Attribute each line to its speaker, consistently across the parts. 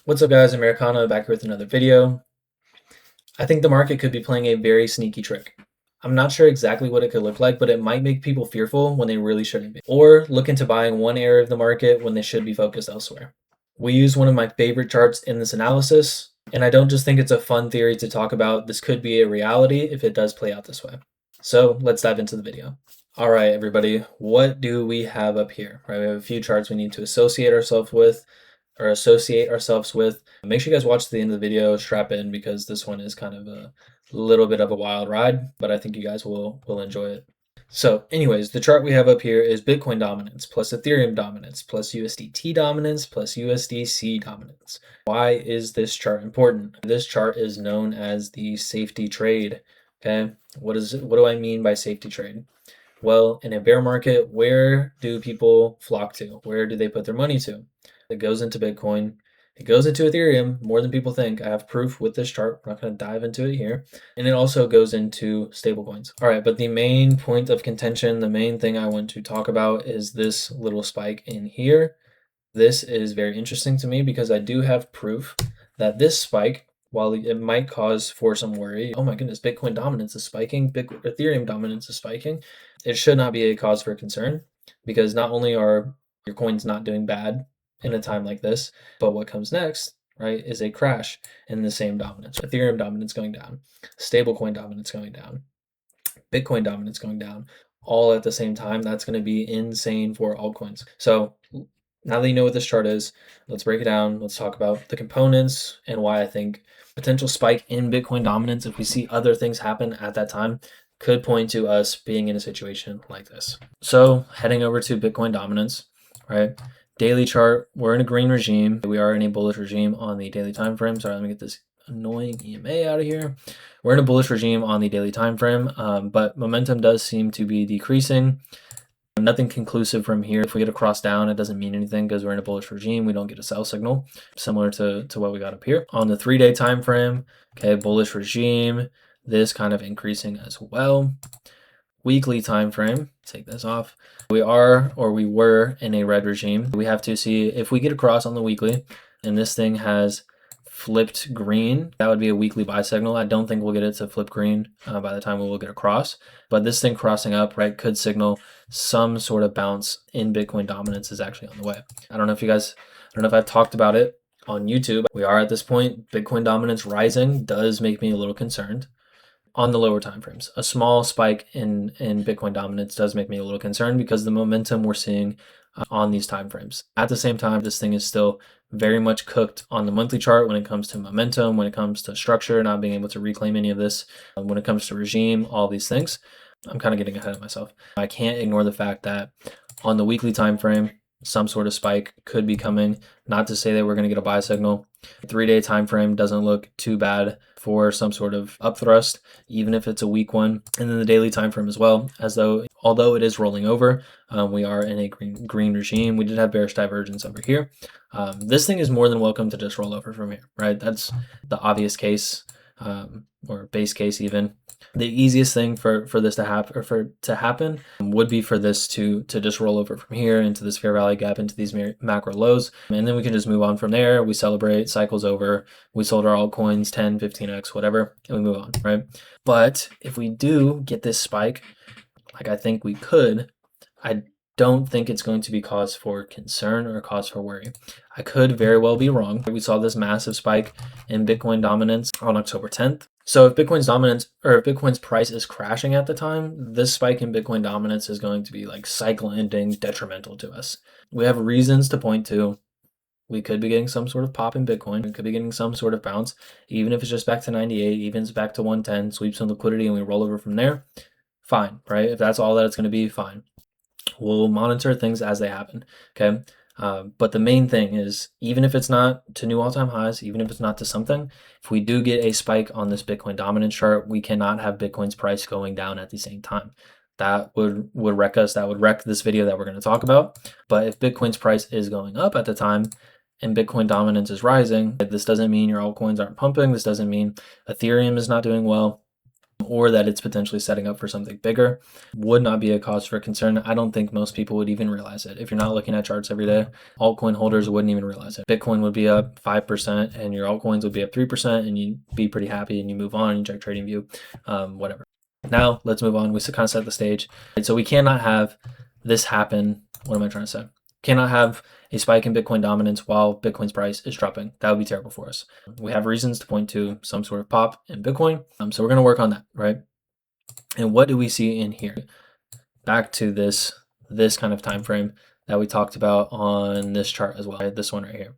Speaker 1: What's up guys, Americano back here with another video. I think the market could be playing a very sneaky trick. I'm not sure exactly what it could look like, but it might make people fearful when they really shouldn't be, or look into buying one area of the market when they should be focused elsewhere. We use one of my favorite charts in this analysis, and I don't just think it's a fun theory to talk about. This could be a reality if it does play out this way. So let's dive into the video. All right, everybody, what do we have up here? Right, we have a few charts we need to associate ourselves with. Make sure you guys watch to the end of the video, strap in, because this one is kind of a little bit of a wild ride, but I think you guys will enjoy it. So anyways, the chart we have up here is Bitcoin dominance plus Ethereum dominance plus USDT dominance plus USDC dominance. Why is this chart important? This chart is known as the safety trade. Okay, what do I mean by safety trade? Well, in a bear market, where do people flock to? Where do they put their money to? It goes into Bitcoin. It goes into Ethereum more than people think. I have proof with this chart. We're not going to dive into it here. And it also goes into stablecoins. All right, but the main point of contention, the main thing I want to talk about is this little spike in here. This is very interesting to me because I do have proof that this spike, while it might cause for some worry, oh my goodness, Bitcoin dominance is spiking, Ethereum dominance is spiking, it should not be a cause for concern, because not only are your coins not doing bad in a time like this, but what comes next, right, is a crash in the same dominance. Ethereum dominance going down, stablecoin dominance going down, Bitcoin dominance going down, all at the same time. That's going to be insane for altcoins. So now that you know what this chart is, let's break it down. Let's talk about the components and why I think potential spike in Bitcoin dominance, if we see other things happen at that time, could point to us being in a situation like this. So heading over to Bitcoin dominance, right? Daily chart, we're in a green regime. We are in a bullish regime on the daily time frame. Sorry, let me get this annoying EMA out of here. We're in a bullish regime on the daily time frame, but momentum does seem to be decreasing. Nothing conclusive from here. If we get a cross down, it doesn't mean anything because we're in a bullish regime. We don't get a sell signal, similar to what we got up here. On the 3-day time frame, okay, bullish regime, this kind of increasing as well. Weekly time frame, take this off. We were in a red regime. We have to see if we get across on the weekly and this thing has flipped green, that would be a weekly buy signal. I don't think we'll get it to flip green by the time we will get across, but this thing crossing up, right, could signal some sort of bounce in Bitcoin dominance is actually on the way. I don't know if I've talked about it on YouTube. We are at this point. Bitcoin dominance rising does make me a little concerned. On the lower time frames, a small spike in Bitcoin dominance does make me a little concerned because the momentum we're seeing on these time frames. At the same time, this thing is still very much cooked on the monthly chart when it comes to momentum, when it comes to structure, not being able to reclaim any of this, when it comes to regime, all these things. I'm kind of getting ahead of myself. I can't ignore the fact that on the weekly time frame, some sort of spike could be coming. Not to say that we're going to get a buy signal. 3-day time frame doesn't look too bad for some sort of upthrust, even if it's a weak one. And then the daily time frame as well, although it is rolling over, we are in a green regime. We did have bearish divergence over here. This thing is more than welcome to just roll over from here, right? That's the obvious case, or base case even. The easiest thing for this to happen, would be for this to just roll over from here into this fair value gap, into these macro lows, and then we can just move on from there. We celebrate, cycles over, we sold our altcoins 10, 15x, whatever, and we move on, right? But if we do get this spike, like I think we could, I don't think it's going to be cause for concern or cause for worry. I could very well be wrong. We saw this massive spike in Bitcoin dominance on October 10th. So if Bitcoin's dominance, or if Bitcoin's price is crashing at the time, this spike in Bitcoin dominance is going to be like cycle ending, detrimental to us. We have reasons to point to. We could be getting some sort of pop in Bitcoin. We could be getting some sort of bounce, even if it's just back to 98, even if it's back to 110, sweep some liquidity and we roll over from there. Fine, right? If that's all that it's going to be, fine. We'll monitor things as they happen, okay? But the main thing is, even if it's not to new all-time highs, even if it's not to something, if we do get a spike on this Bitcoin dominance chart, we cannot have Bitcoin's price going down at the same time. That would wreck us. That would wreck this video that we're going to talk about. But if Bitcoin's price is going up at the time and Bitcoin dominance is rising, this doesn't mean your altcoins aren't pumping. This doesn't mean Ethereum is not doing well. or that it's potentially setting up for something bigger, would not be a cause for concern. I don't think most people would even realize it. If you're not looking at charts every day, altcoin holders wouldn't even realize it. Bitcoin would be up 5% and your altcoins would be up 3%, and you'd be pretty happy and you move on, you check TradingView, whatever. Now let's move on. We kind of set the stage. So we cannot have this happen. What am I trying to say? Cannot have a spike in Bitcoin dominance while Bitcoin's price is dropping. That would be terrible for us. We have reasons to point to some sort of pop in Bitcoin. So we're going to work on that, right? And what do we see in here? Back to this kind of time frame that we talked about on this chart as well, right? This one right here.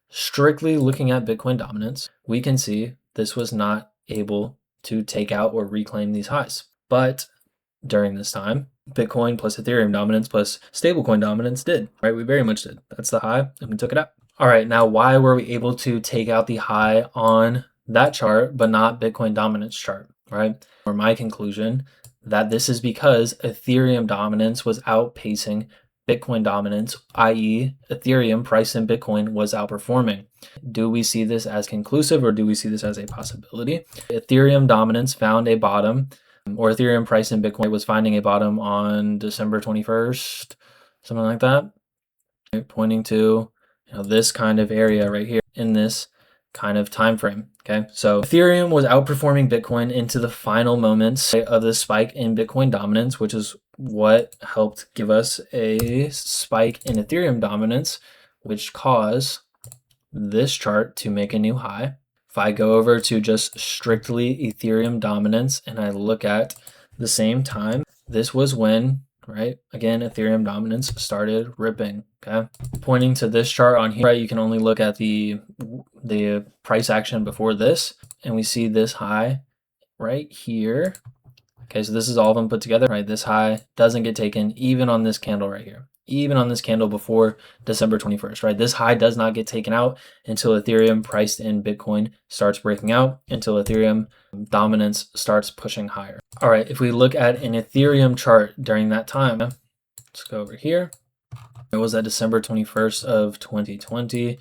Speaker 1: Strictly looking at Bitcoin dominance, we can see this was not able to take out or reclaim these highs. But during this time, Bitcoin plus Ethereum dominance plus stablecoin dominance did, right? We very much did. That's the high, and we took it out. All right, now why were we able to take out the high on that chart, but not Bitcoin dominance chart, right? Or my conclusion that this is because Ethereum dominance was outpacing Bitcoin dominance, i.e. Ethereum price in Bitcoin was outperforming. Do we see this as conclusive or do we see this as a possibility? Ethereum dominance found a bottom, or Ethereum price in Bitcoin was finding a bottom on December 21st, something like that, pointing to this kind of area right here in this kind of time frame. Okay, so Ethereum was outperforming Bitcoin into the final moments of the spike in Bitcoin dominance, which is what helped give us a spike in Ethereum dominance, which caused this chart to make a new high. If I go over to just strictly Ethereum dominance and I look at the same time, this was when, right, again, Ethereum dominance started ripping. Okay, pointing to this chart on here, right, you can only look at the price action before this, and we see this high right here. Okay, so this is all of them put together, right? This high doesn't get taken even on this candle right here, even on this candle before December 21st, right? This high does not get taken out until Ethereum priced in Bitcoin starts breaking out, until Ethereum dominance starts pushing higher. All right, if we look at an Ethereum chart during that time, let's go over here. It was at December 21st of 2020.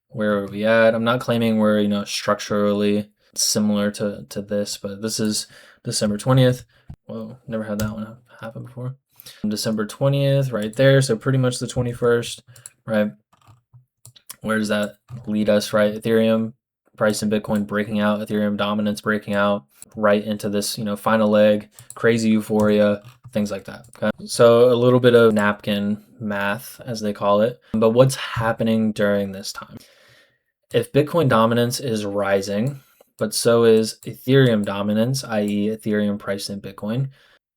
Speaker 1: Where are we at? I'm not claiming we're, structurally similar to this, but this is December 20th. Whoa, never had that one happen before. December 20th, right there. So pretty much the 21st, right? Where does that lead us, right? Ethereum price in Bitcoin breaking out, Ethereum dominance breaking out, right into this, final leg, crazy euphoria, things like that. Okay, so a little bit of napkin math, as they call it. But what's happening during this time? If Bitcoin dominance is rising, but so is Ethereum dominance, i.e. Ethereum priced in Bitcoin,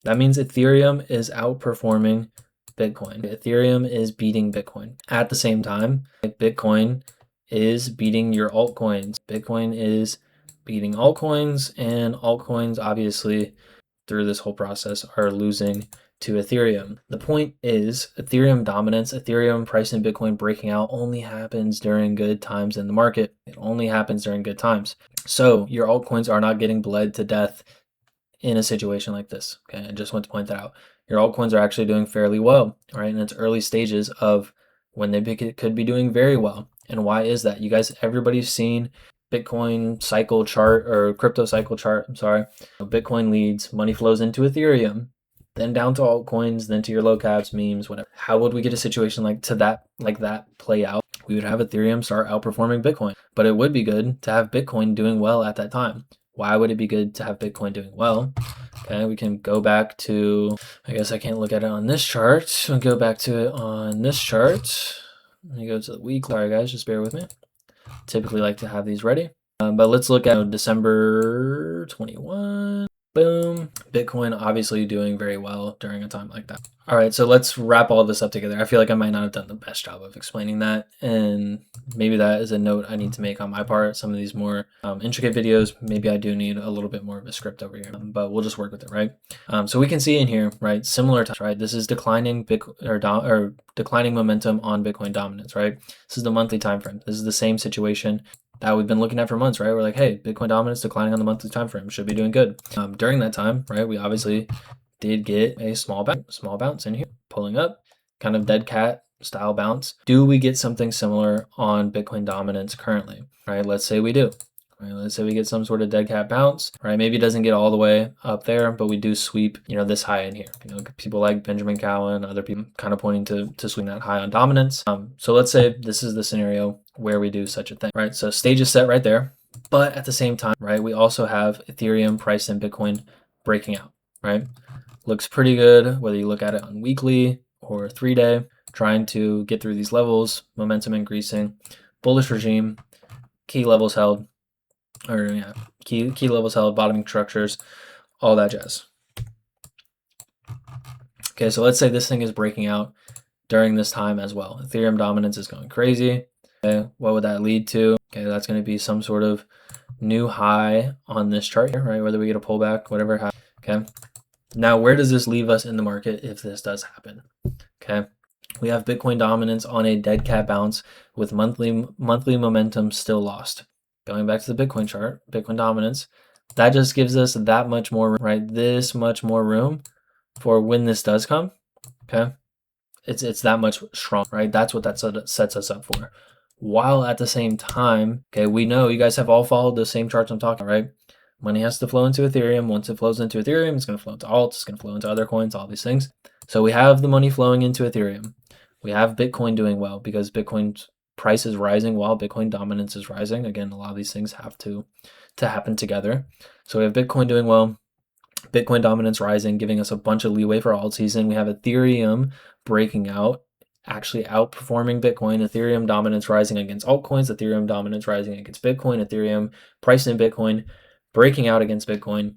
Speaker 1: that means Ethereum is outperforming Bitcoin. Ethereum is beating Bitcoin. At the same time, Bitcoin is beating your altcoins. Bitcoin is beating altcoins, and altcoins obviously through this whole process are losing to Ethereum. The point is Ethereum dominance, Ethereum price in Bitcoin breaking out only happens during good times in the market. It only happens during good times. So your altcoins are not getting bled to death in a situation like this. Okay, I just want to point that out. Your altcoins are actually doing fairly well, right? In its early stages of when they could be doing very well. And why is that? You guys, everybody's seen Bitcoin cycle chart or crypto cycle chart. I'm sorry. Bitcoin leads, money flows into Ethereum, then down to altcoins, then to your low caps, memes, whatever. How would we get a situation like that play out? We would have Ethereum start outperforming Bitcoin, but it would be good to have Bitcoin doing well at that time. Why would it be good to have Bitcoin doing well? Okay, we can go back to, I guess I can't look at it on this chart. We'll go back to it on this chart. Let me go to the week. Sorry guys, just bear with me. Typically like to have these ready. But let's look at December 21. Boom. Bitcoin obviously doing very well during a time like that. All right, so let's wrap all this up together. I feel like I might not have done the best job of explaining that, and maybe that is a note I need to make on my part. Some of these more intricate videos, maybe I do need a little bit more of a script over here, but we'll just work with it, right? So we can see in here, right, similar to, right, this is declining declining momentum on Bitcoin dominance, right? This is the monthly time frame. This is the same situation that we've been looking at for months, right? We're like, hey, Bitcoin dominance declining on the monthly time frame, should be doing good. During that time, right, we obviously did get a small bounce in here, pulling up, kind of dead cat style bounce. Do we get something similar on Bitcoin dominance currently, right? Let's say we do. Right, let's say we get some sort of dead cat bounce, right? Maybe it doesn't get all the way up there, but we do sweep, this high in here. People like Benjamin Cowan, other people kind of pointing to swing that high on dominance. So let's say this is the scenario where we do such a thing, right? So stage is set right there, but at the same time, right, we also have Ethereum priced in Bitcoin breaking out, right? Looks pretty good, whether you look at it on weekly or 3-day, trying to get through these levels, momentum increasing, bullish regime, key levels held, key levels held, bottoming structures, all that jazz. Okay, so let's say this thing is breaking out during this time as well. Ethereum dominance is going crazy. Okay, what would that lead to? Okay, that's going to be some sort of new high on this chart here, right? Whether we get a pullback, whatever happens. Okay, now where does this leave us in the market if this does happen? Okay, we have Bitcoin dominance on a dead cat bounce with monthly momentum still lost. Going back to the Bitcoin chart, Bitcoin dominance, that just gives us that much more, right? This much more room for when this does come. Okay, it's that much strong, right? That's what that sets us up for. While at the same time, okay, we know you guys have all followed the same charts I'm talking about, right? Money has to flow into Ethereum. Once it flows into Ethereum, it's going to flow into alts, it's going to flow into other coins, all these things. So we have the money flowing into Ethereum. We have Bitcoin doing well because Bitcoin's price is rising while Bitcoin dominance is rising. Again, a lot of these things have to happen together. So we have Bitcoin doing well, Bitcoin dominance rising, giving us a bunch of leeway for alt season. We have Ethereum breaking out, actually outperforming Bitcoin. Ethereum dominance rising against altcoins, Ethereum dominance rising against Bitcoin, Ethereum priced in Bitcoin, breaking out against Bitcoin.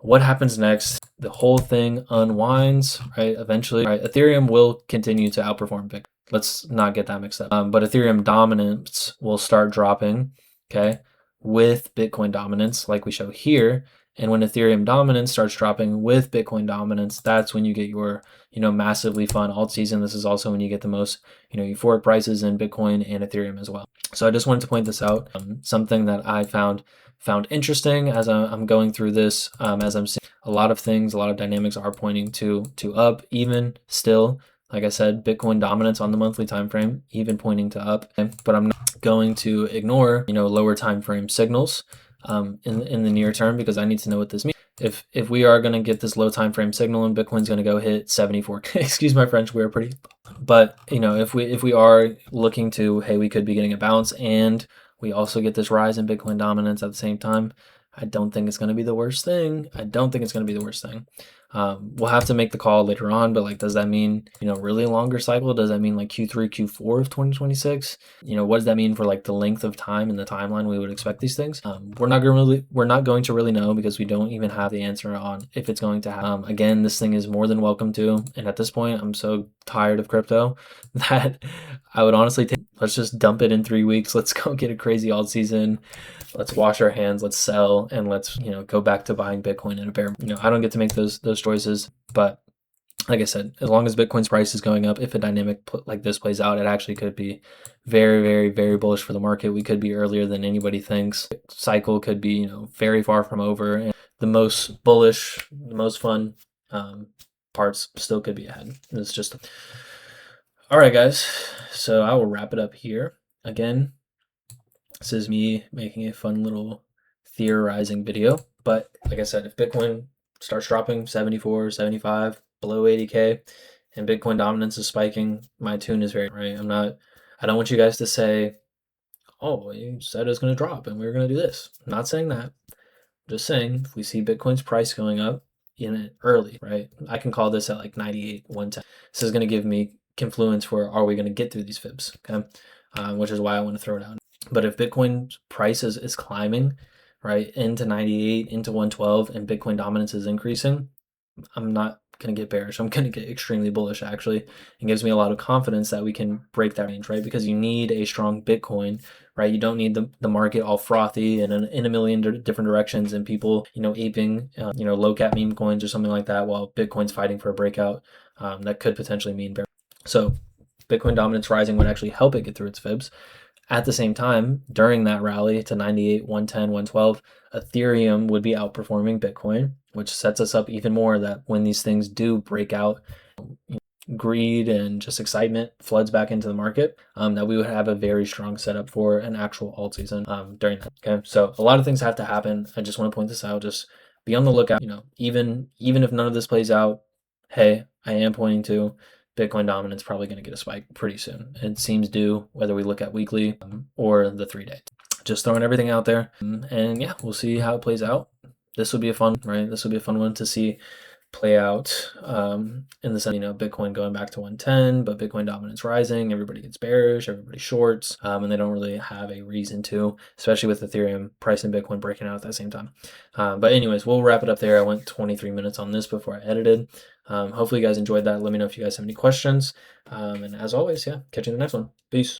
Speaker 1: What happens next? The whole thing unwinds, right? Eventually, right? Ethereum will continue to outperform Bitcoin. Let's not get that mixed up. But Ethereum dominance will start dropping, okay, with Bitcoin dominance, like we show here. And when Ethereum dominance starts dropping with Bitcoin dominance, that's when you get your, massively fun alt season. This is also when you get the most, euphoric prices in Bitcoin and Ethereum as well. So I just wanted to point this out. Something that I found interesting as I'm going through this, as I'm seeing a lot of things, a lot of dynamics are pointing to up, even still. Like I said, Bitcoin dominance on the monthly time frame, even pointing to up. But I'm not going to ignore, lower time frame signals in the near term, because I need to know what this means. If we are going to get this low time frame signal and Bitcoin's going to go hit 74, excuse my French, we're pretty. But if we are looking to, hey, we could be getting a bounce and we also get this rise in Bitcoin dominance at the same time, I don't think it's going to be the worst thing. We'll have to make the call later on, but does that mean, really longer cycle? Does that mean like Q3, Q4 of 2026? What does that mean for the length of time and the timeline we would expect these things? We're not going to really know, because we don't even have the answer on if it's going to happen. Again, this thing is more than welcome to, and at this point, I'm so tired of crypto that I would honestly let's just dump it in 3 weeks. Let's go get a crazy alt season. Let's wash our hands, let's sell, and let's, go back to buying Bitcoin in a bear. I don't get to make those choices, but like I said, as long as Bitcoin's price is going up, if a dynamic like this plays out, it actually could be very, very, very bullish for the market. We could be earlier than anybody thinks. Cycle could be, very far from over, and the most bullish, the most fun parts still could be ahead. It's just all right, guys. So I will wrap it up here. Again, this is me making a fun little theorizing video. But like I said, if Bitcoin starts dropping 74, 75, below 80K, and Bitcoin dominance is spiking, my tune is very right. I don't want you guys to say, oh, you said it's going to drop and we were going to do this. I'm not saying that. I'm just saying, if we see Bitcoin's price going up in it early, right? I can call this at 98, 110. This is going to give me confluence for, are we going to get through these fibs? Okay. Which is why I want to throw it out. But if Bitcoin's price is climbing, right, into 98, into 112, and Bitcoin dominance is increasing, I'm not going to get bearish. I'm going to get extremely bullish, actually. It gives me a lot of confidence that we can break that range, right? Because you need a strong Bitcoin, right? You don't need the market all frothy and in a million different directions and people, aping, low cap meme coins or something like that, while Bitcoin's fighting for a breakout. That could potentially mean bear. So Bitcoin dominance rising would actually help it get through its fibs. At the same time, during that rally to 98, 110, 112, Ethereum would be outperforming Bitcoin, which sets us up even more that when these things do break out, greed and just excitement floods back into the market, that we would have a very strong setup for an actual alt season during that. Okay, so a lot of things have to happen. I just want to point this out. Just be on the lookout. Even if none of this plays out, hey, I am pointing to Bitcoin dominance probably going to get a spike pretty soon. It seems due whether we look at weekly or the 3-day. Just throwing everything out there, and yeah, we'll see how it plays out. This will be a fun, right? This will be a fun one to see play out in the sense, Bitcoin going back to 110, but Bitcoin dominance rising, everybody gets bearish, everybody shorts, and they don't really have a reason to, especially with Ethereum price and Bitcoin breaking out at the same time. But anyways, we'll wrap it up there. I went 23 minutes on this before I edited. Hopefully you guys enjoyed that. Let me know if you guys have any questions. And as always, yeah, catch you in the next one. Peace.